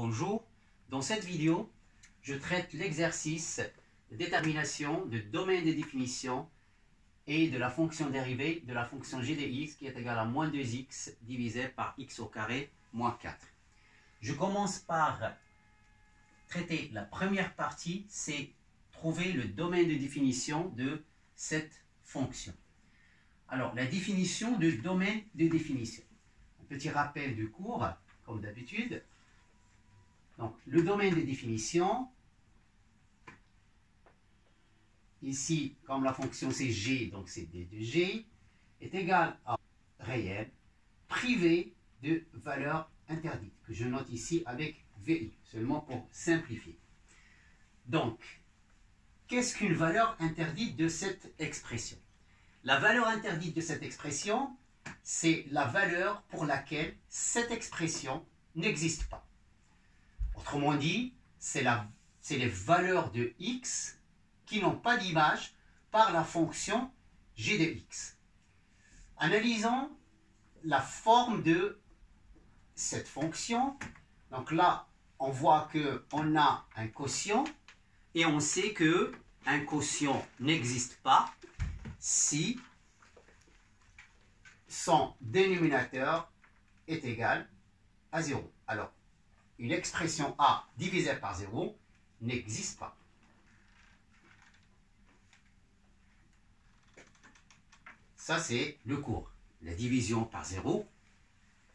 Bonjour, dans cette vidéo, je traite l'exercice de détermination de domaine de définition et de la fonction dérivée de la fonction g de x qui est égale à moins 2x divisé par x au carré moins 4. Je commence par traiter la première partie, c'est trouver le domaine de définition de cette fonction. Alors, la définition du domaine de définition. Un petit rappel du cours, comme d'habitude. Donc, le domaine de définition, ici, comme la fonction c'est g, donc c'est d de g, est égal à réel privé de valeur interdite, que je note ici avec vi, seulement pour simplifier. Donc, qu'est-ce qu'une valeur interdite de cette expression? La valeur interdite de cette expression, c'est la valeur pour laquelle cette expression n'existe pas. Autrement dit, c'est les valeurs de x qui n'ont pas d'image par la fonction g de x. Analysons la forme de cette fonction. Donc là, on voit qu'on a un quotient et on sait qu'un quotient n'existe pas si son dénominateur est égal à 0. Alors, une expression a divisée par 0 n'existe pas. Ça, c'est le cours. La division par 0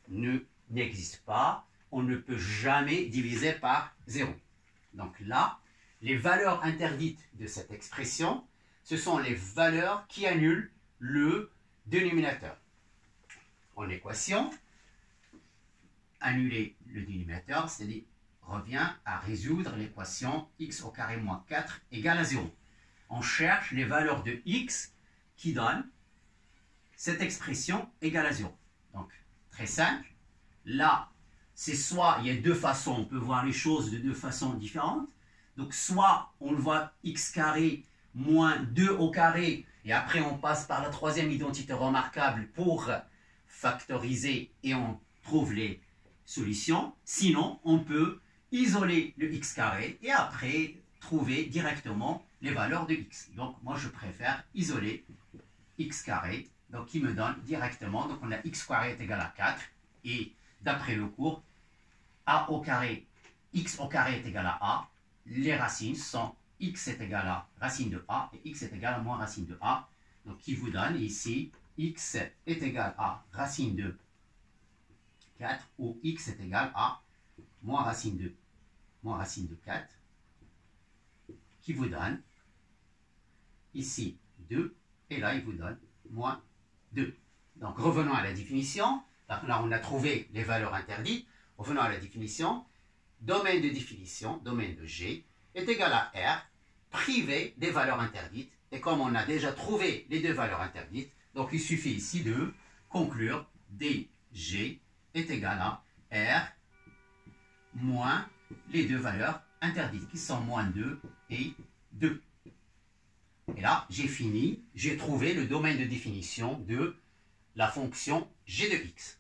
n'existe pas. On ne peut jamais diviser par 0. Donc là, les valeurs interdites de cette expression, ce sont les valeurs qui annulent le dénominateur. En équation, annuler le dénominateur, c'est-à-dire revient à résoudre l'équation x au carré moins 4 égale à 0. On cherche les valeurs de x qui donnent cette expression égale à 0. Donc, très simple. Là, c'est soit, il y a deux façons, on peut voir les choses de deux façons différentes. Donc, soit on le voit x carré moins 2 au carré, et après on passe par la troisième identité remarquable pour factoriser et on trouve les solutions. Sinon, on peut isoler le x carré et après trouver directement les valeurs de x. Donc, moi, je préfère isoler x carré, donc qui me donne directement, donc on a x carré est égal à 4, et d'après le cours, a au carré, x au carré est égal à a, les racines sont x est égal à racine de a et x est égal à moins racine de a, donc qui vous donne ici x est égal à racine de 4 ou x est égal à moins racine de 4, qui vous donne ici 2 et là il vous donne moins 2. Donc revenons à la définition. Là on a trouvé les valeurs interdites. Revenons à la définition. Domaine de définition, domaine de G, est égal à R privé des valeurs interdites. Et comme on a déjà trouvé les deux valeurs interdites, donc il suffit ici de conclure DG est égal à R moins les deux valeurs interdites qui sont moins 2 et 2. Et là, j'ai fini, j'ai trouvé le domaine de définition de la fonction g de x.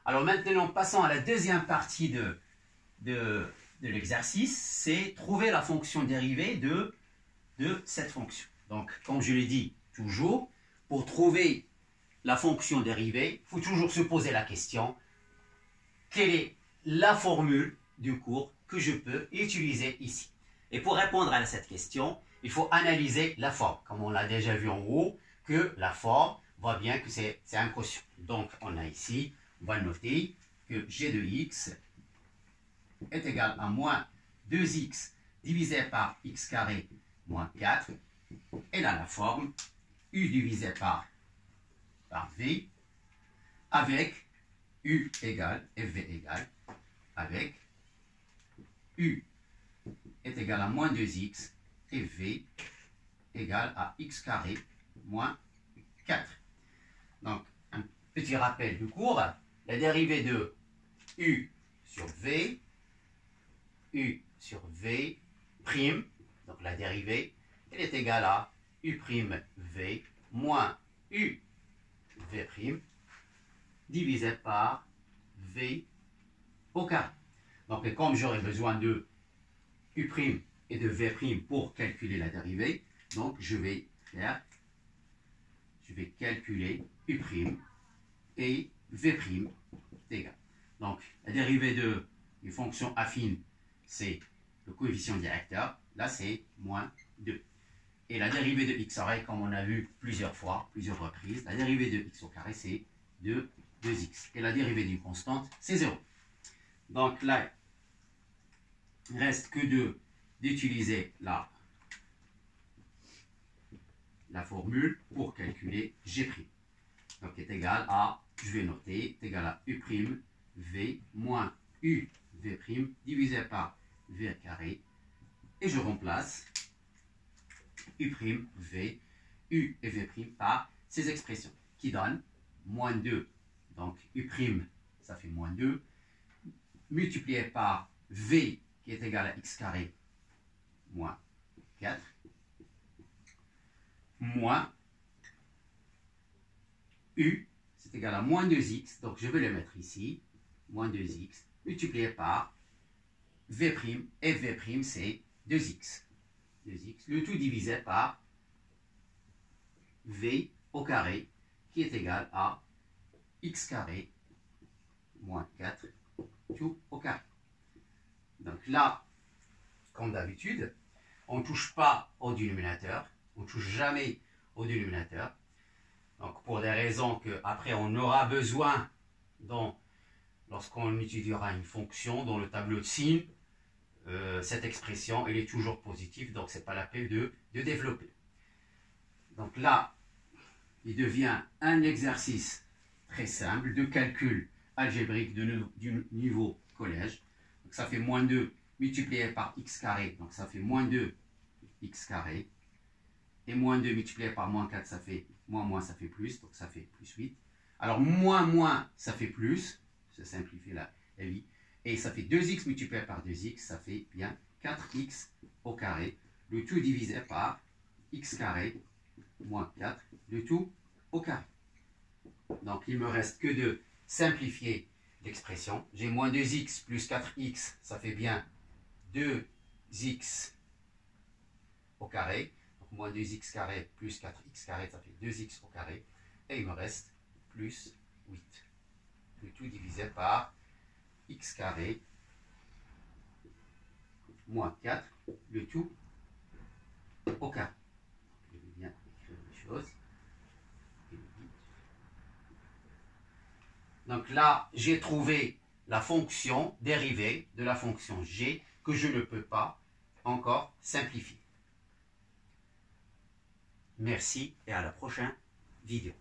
Alors maintenant, passons à la deuxième partie de l'exercice, c'est trouver la fonction dérivée de cette fonction. Donc, comme je l'ai dit toujours, pour trouver la fonction dérivée, il faut toujours se poser la question, quelle est la formule du cours que je peux utiliser ici? Et pour répondre à cette question, il faut analyser la forme. Comme on l'a déjà vu en haut, que la forme voit bien que c'est un quotient. Donc, on a ici, on va noter que g de x est égal à moins 2x divisé par x carré moins 4. Et là, la forme u divisé par v avec u égale f égale avec u est égal à moins 2x et v égale à x carré moins 4. Donc, un petit rappel du cours. La dérivée de u sur v prime, donc la dérivée, elle est égale à u prime v moins u v prime divisé par v au carré. Donc, comme j'aurai besoin de U' et de V' pour calculer la dérivée, donc je vais calculer U' et V' est égal. Donc, la dérivée d'une fonction affine, c'est le coefficient directeur. Là, c'est moins 2. Et la dérivée de x au carré, comme on a vu plusieurs fois, plusieurs reprises, la dérivée de x au carré, c'est 2x. Et la dérivée d'une constante, c'est 0. Donc là, il ne reste que d'utiliser la formule pour calculer g'. Donc est égal à, je vais noter, est égal à u' v moins u v' divisé par v carré. Et je remplace u', v, u et v' par ces expressions qui donnent moins 2. Donc u', ça fait moins 2, multiplié par v qui est égal à x carré moins 4, moins u, c'est égal à moins 2x, donc je vais le mettre ici, moins 2x, multiplié par v', et v' c'est 2x. 2x, le tout divisé par v au carré, qui est égal à x carré moins 4, tout au carré. Donc là, comme d'habitude, on ne touche pas au dénominateur, on ne touche jamais au dénominateur. Donc pour des raisons qu'après on aura besoin lorsqu'on étudiera une fonction dans le tableau de signes, cette expression elle est toujours positive, donc ce n'est pas la peine de développer. Donc là, il devient un exercice très simple de calcul algébrique du niveau collège. Donc ça fait moins 2 multiplié par x carré, donc ça fait moins 2 x carré. Et moins 2 multiplié par moins 4, ça fait moins, ça fait plus, donc ça fait plus 8. Alors moins, ça fait plus, ça simplifie la vie. Et ça fait 2x multiplié par 2x, ça fait bien 4x au carré. Le tout divisé par x carré moins 4, le tout au carré. Donc il ne me reste que de simplifier l'expression. J'ai moins 2x plus 4x, ça fait bien 2x au carré. Donc moins 2x carré plus 4x carré, ça fait 2x au carré. Et il me reste plus 8. Le tout divisé par x carré moins 4, le tout au carré. Je vais bien écrire les choses. Donc là, j'ai trouvé la fonction dérivée de la fonction g que je ne peux pas encore simplifier. Merci et à la prochaine vidéo.